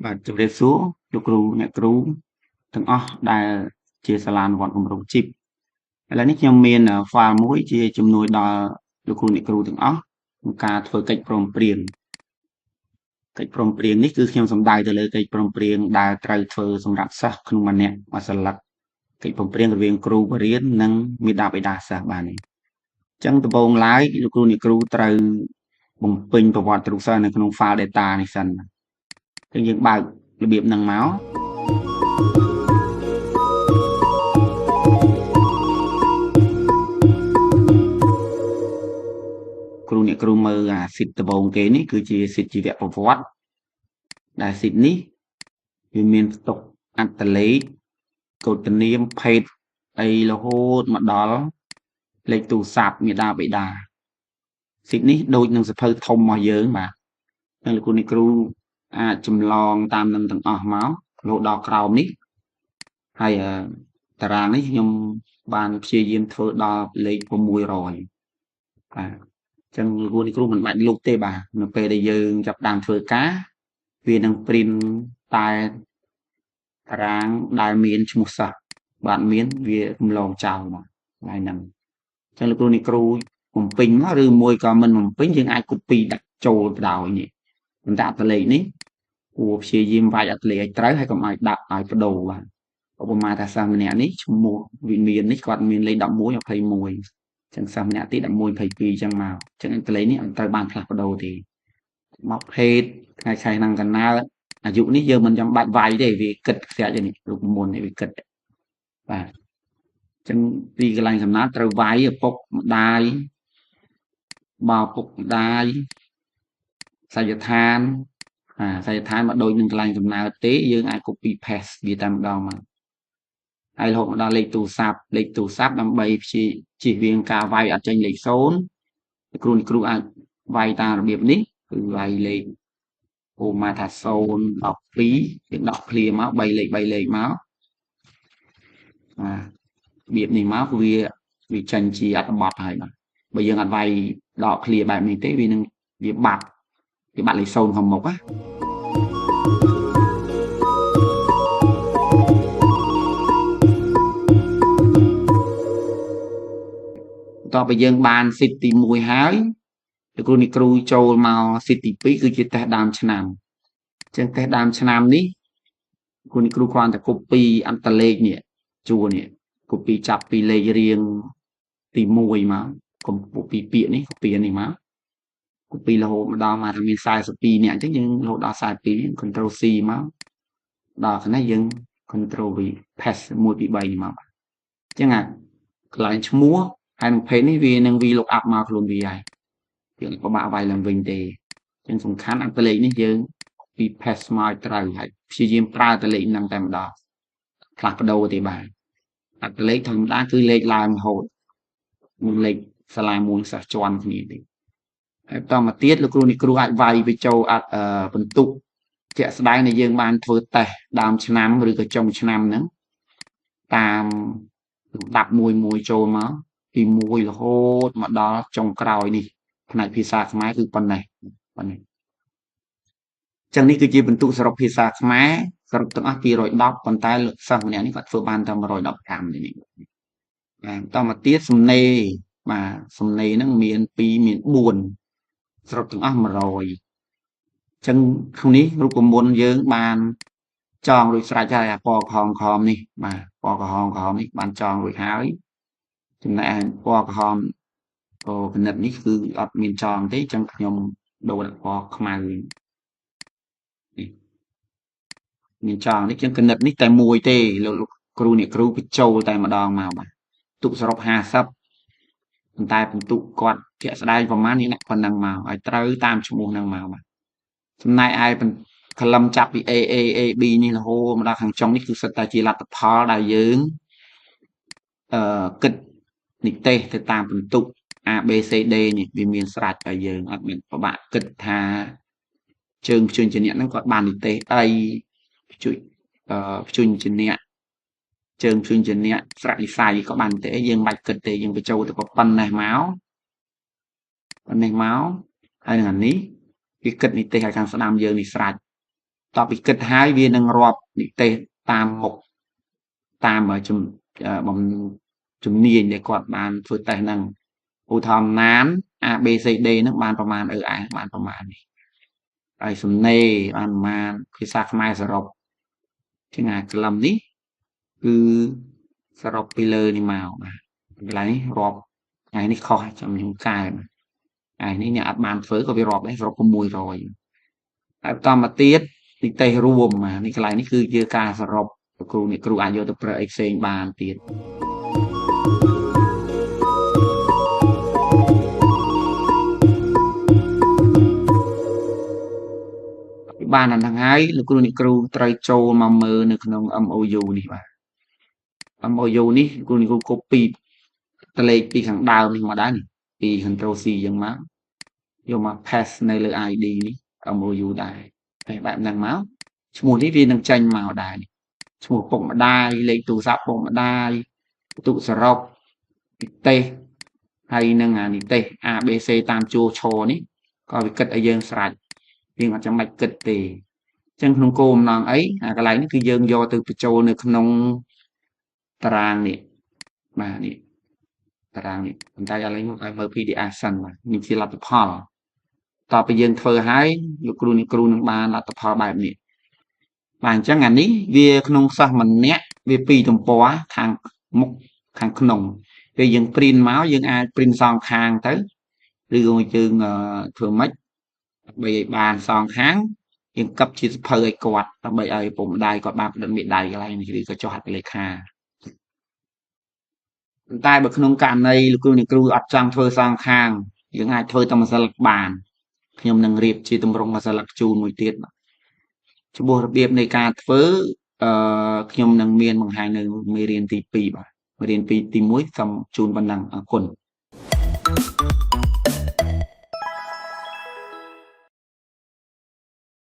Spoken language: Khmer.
បាទជម្រាបសួរលោកគ្រូអ្នកគ្រូទាំងអស់ដែលជាសាលាអនុវត្តគម្រោងជីបឥឡូវនេះខ្ញុំមាន file មួយជាជំនួយដល់លោកគ្រូអ្នកគ្រូទាំងអស់ក្នុងការធ្វើកិច្ចព្រមព្រៀងនេះគឺខ្ញុំសំដៅទៅលើកិច្ចព្រមព្រៀងដែលត្រូវធ្វើសម្រាប់សិស្សក្នុងមួយសន្លឹកកិច្ចព្រមព្រៀងរវាងគ្រូបរិញ្ញានិងមាតាបិតាសិស្សបាទនេះអញ្ចឹងដំបូងឡើយលោកគ្រូអ្នកគ្រូត្រូវបំពេញប្រវត្តិគ្រូសិស្សនៅក្នុង file data នេះសិនអញ្ចឹងយើងបើករបៀបហ្នឹងមកគ្រូអ្នកគ្រូមើលអាស៊ីតដំបូងគេនេះគឺជាស៊ីតជីវប្រវត្តិដែលស៊ីតនេះវាមានផ្ទុកអត្តលេខកូដនាមភេទអីរហូតមកដល់លេខទូរស័ព្ទមាតាបិតាស៊ីតនេះដូចនឹងសភៅធំរបស់យើងបាទហើយលោកគ្រូអ្នកគ្រូអាចចម្លងតាមនឹងទាំងអស់មករហូតដល់ក្រោមនេះហើយតារាងនេះខ្ញុំបានព្យាយាមធ្វើដល់លេខ600បាទចឹងលោកគ្រូមិនបាច់លុបទេបាទនៅពេលដែលយើងចាប់ដើមធ្វើការវានឹង print តែតារាងដែលមានឈ្មោះសិស្សបាទមានវារំលងចោលមកហើយហ្នឹងចឹងលោកគ្រូនេះគ្រូបំពេញមកឬមួយក៏មិនបំពេញយើងអាច copy ដាក់ចូលទៅដោយនេះប៉ុន្តែអត្តលេខនេះគួរព្យាយាមវាយអត្តលេខឲ្យត្រូវហើយកុំឲ្យដាក់ឲ្យបដូរបាទឧបមាថាសិស្សម្នាក់នេះឈ្មោះវិមាននេះគាត់មានលេខ11 21ចឹងសិស្សម្នាក់ទី11 22ចឹងមកចឹងអត្តលេខនេះអត់ត្រូវបានផ្លាស់ប្ដូរទេមកភេទថ្ងៃខែឆ្នាំកំណើតអាយុនេះយើងមិនចាំបាច់វាយទេវាគិតខ្សែនេះរូបមន្តនេះវាគិតបាទចឹងទីកន្លែងកំណើតត្រូវវាយឪពុកម្ដាយបើឪពុកម្ដាយសច្ចដ្ឋានសច្ចដ្ឋានមកដូចនឹងកន្លែងកំណើតទេយើងអាច copy paste វាតែម្ដងមកហើយរហូតមកដល់លេខទូរស័ព្ទដើម្បីជៀសវាងការវាយអត់ចេញលេខ0គ្រូអាចវាយតាមរបៀបនេះគឺវាយលេខឧបមាថា0 12យើងដកឃ្លាមក3លេខមកបាទរបៀបនេះមកវាចេញជាអត្ថបទហើយបាទបើយើងអត់វាយដកឃ្លាបែបនេះទេវាបាត់លេខ0ខាងមុខណាតោះបើយើងបានស៊ីតទី1ហើយលោកគ្រូនេះគ្រូចូលមកស៊ីតទី2គឺជាតេស្តដើមឆ្នាំអញ្ចឹងតេស្តដើមឆ្នាំនេះគ្រូនេះគ្រូគ្រាន់តែ copy អត្តលេខនេះជួរនេះ copy ចាប់ពីលេខរៀងទី1មកកុំ copy ពាក្យនេះ copy នេះមក copy រហូតមកដល់មកមាន42នាក់អញ្ចឹងយើងរហូតដល់42 control C មកដល់ខាងនេះយើង control V paste 1 2 3នេះមកអញ្ចឹងកន្លែងឈ្មោះហើយប្រភេទនេះវានឹង V look up មកខ្លួនវាហើយយើងពិបាកវាយឡើងវិញទេអញ្ចឹងសំខាន់អត្តលេខនេះយើងពី paste មកឲ្យត្រូវហើយព្យាយាមប្រើអត្តលេខហ្នឹងតែម្ដងផ្លាស់ប្ដូរទេបាទអត្តលេខធម្មតាគឺលេខឡើងរហូតមួយលេខសាលាមួយសិស្សជាន់គ្នាទេហើយបន្តមកទៀតលោកគ្រូនេះគ្រូអាចវាយទៅចូលបន្ទុកជាក់ស្ដែងដែលយើងបានធ្វើតេស្តដើមឆ្នាំឬក៏ចុងឆ្នាំហ្នឹងតាមលំដាប់មួយចូលមកពី1រហូតមកដល់ចុងក្រោយនេះផ្នែកភាសាខ្មែរគឺប៉ុណ្ណេះអញ្ចឹងនេះគឺជាបន្ទុកសរុបភាសាខ្មែរសរុបទាំងអស់210ប៉ុន្តែសិស្សម្នាក់នេះគាត់ធ្វើបានតែ115នេះបាទបន្តមកទៀតសំណេរបាទសំណេរហ្នឹងមាន2មាន4សរុបទាំងអស់100អញ្ចឹងក្នុងនេះរូបមន្តយើងបានចងរួចស្រេចហើយអាពណ៌ក្រហមនេះបាទពណ៌ក្រហមនេះបានចងរួចហើយចំណែកពណ៌ក្រហមគណិតនេះគឺអត់មានចងទេអញ្ចឹងខ្ញុំដូរពណ៌ខ្មៅនេះមានចងនេះចឹងគណិតនេះតែមួយទេលោកគ្រូអ្នកគ្រូបញ្ចូលតែម្ដងមកបាទទុកសរុប50ប៉ុន្តែបន្ទុកគាត់ជាក់ស្ដែងប្រហែលនេះប៉ុណ្ណឹងមកឲ្យត្រូវតាមឈ្មោះហ្នឹងមកបាទចំណែកឯកលឹមចាប់ពី A B នេះរហូតមកដល់ខាងចុងនេះគឺសិតតែជាលទ្ធផលដែលយើងគិតនិទេសទៅតាមបន្ទុក A B C D នេះវាមានស្រាច់តែយើងអត់មានពិបាកគិតថាជើងព្យញ្ជនៈហ្នឹងគាត់បាននិទេសអីព្យញ្ជនៈជើងព្យញ្ជនៈស្រៈនិស័យក៏បានទេយើងបាច់គិតទេយើងបញ្ចូលទៅប៉ុណ្ណេះមកហើយនឹងអានេះវាគិតនិទេសឲ្យខាងស្ដាំយើងនេះស្រាច់ តបពីគិតហើយវានឹងរាប់និទេសតាមមុខតាមជំនាញដែលគាត់បានធ្វើតេស្តហ្នឹងឧទាហរណ៍ណាន A B C D ហ្នឹងបានប្រមាណបានប្រមាណនេះហើយសំណេរបានប្រមាណភាសាខ្មែរសរុបជាងក្លឹមនេះគឺសរុបពីលើនេះមកបាទកន្លែងនេះរាប់ថ្ងៃនេះខុសចាំខ្ញុំកែថ្ងៃនេះអ្នកអត់បានធ្វើក៏វារាប់ដែរសរុប600ហើយបន្តមកទៀតនិទេសរួមនេះកន្លែងនេះគឺជាការសរុបគ្រូអាចយកទៅប្រើអីផ្សេងបានទៀតបានអាហ្នឹងហើយលោកគ្រូអ្នកគ្រូត្រូវចូលមកមើលនៅក្នុង MOU នេះបាទ MOU នេះគ្រូអ្នកគ្រូ copy តលេខពីខាងដើមនេះមកដែរនេះពី Ctrl C អញ្ចឹងមកយកមក paste នៅលើ ID នេះ MOU ដែរតែបែបហ្នឹងមកឈ្មោះនេះវានឹងចេញមកដែរឈ្មោះពុកម្ដាយលេខទូរស័ព្ទពុកម្ដាយបន្ទុកសរុបនិទេសហើយនឹងអានិទេស ABC តាមជួរឈរនេះក៏វាគិតឲ្យយើងស្រេចយើងអត់ចាំបាច់គិតទេអញ្ចឹងក្នុងគោលបំណងអីអាកន្លែងនេះគឺយើងយកទៅបញ្ចូលនៅក្នុងតារាងនេះបាទនេះតារាងនេះប៉ុន្តែឥឡូវមកឲ្យមើល PDF សិនបាទនេះជាលទ្ធផលតទៅយើងធ្វើឲ្យលោកគ្រូនេះគ្រូនឹងបានលទ្ធផលបែបនេះបាទអញ្ចឹងអានេះវាក្នុងសិស្សម្នាក់វា2ទំព័រខាងមុខខាងក្នុងពេលយើង print មកយើងអាច print សងខាងទៅឬក៏យើងធ្វើម៉េចដើម្បីឲ្យបានសងខាងយើងកັບជាសភៅឲ្យគាត់ដើម្បីឲ្យពុកម្ដាយគាត់បានផ្តិតមេដៃកន្លែងនេះឬក៏ចុះហត្ថលេខាតែបើក្នុងករណីលោកគ្រូអ្នកគ្រូអត់ចង់ធ្វើសងខាងយើងអាចធ្វើតែមួយស្លឹកបានខ្ញុំនឹងរៀបជាទម្រង់មួយស្លឹកជូនមួយទៀតចំពោះរបៀបនៃការធ្វើខ្ញុំនឹងមានបង្ហាញនៅមេរៀនទី2បាទមេរៀនទី1សូមជូនប៉ុណ្ណឹងអរគុណ